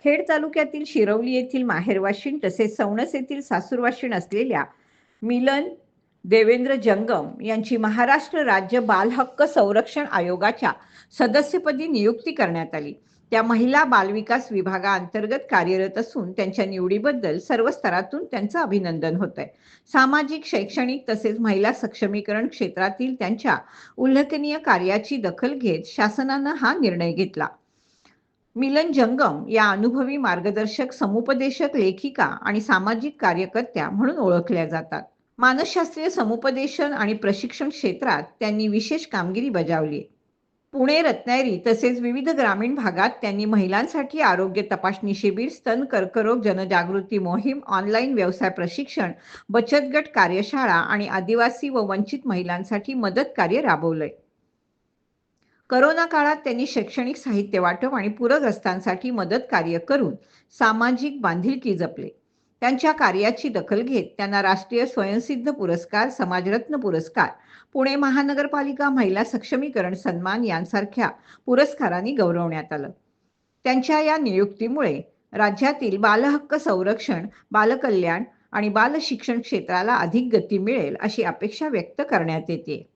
खेड तालुक्यातील शिरवली येथील माहेरवाशीण तसेच सौणस येथील सासूरवाशीण असलेल्या मिलन देवेंद्र जंगम यांची महाराष्ट्र राज्य बाल हक्क संरक्षण आयोगाच्या सदस्यपदी नियुक्ती करण्यात आली. त्या महिला बालविकास विभागाअंतर्गत कार्यरत असून त्यांच्या निवडीबद्दल सर्व स्तरातून त्यांचं अभिनंदन होत आहे. सामाजिक, शैक्षणिक तसेच महिला सक्षमीकरण क्षेत्रातील त्यांच्या उल्लेखनीय कार्याची दखल घेत शासनानं हा निर्णय घेतला. मिलन जंगम या अनुभवी मार्गदर्शक, समुपदेशक, लेखिका आणि सामाजिक कार्यकर्त्या म्हणून ओळखल्या जातात. मानसशास्त्रीय समुपदेशन आणि प्रशिक्षण क्षेत्रात त्यांनी विशेष कामगिरी बजावली. पुणे, रत्नागिरी तसेच विविध ग्रामीण भागात त्यांनी महिलांसाठी आरोग्य तपासणी शिबिर, स्तन कर्करोग जनजागृती मोहीम, ऑनलाईन व्यवसाय प्रशिक्षण, बचत गट कार्यशाळा आणि आदिवासी व वंचित महिलांसाठी मदत कार्य राबवलंय. करोना काळात त्यांनी शैक्षणिक साहित्य वाटप आणि पूरग्रस्तांसाठी मदत कार्य करून सामाजिक बांधिलकी जपले. त्यांच्या कार्याची दखल घेत त्यांना राष्ट्रीय स्वयंसिद्ध पुरस्कार, समाजरत्न पुरस्कार, पुणे महानगरपालिका महिला सक्षमीकरण सन्मान यांसारख्या पुरस्कारांनी गौरवण्यात आलं. त्यांच्या या नियुक्तीमुळे राज्यातील बालहक्क संरक्षण, बालकल्याण आणि बालशिक्षण क्षेत्राला अधिक गती मिळेल अशी अपेक्षा व्यक्त करण्यात येते.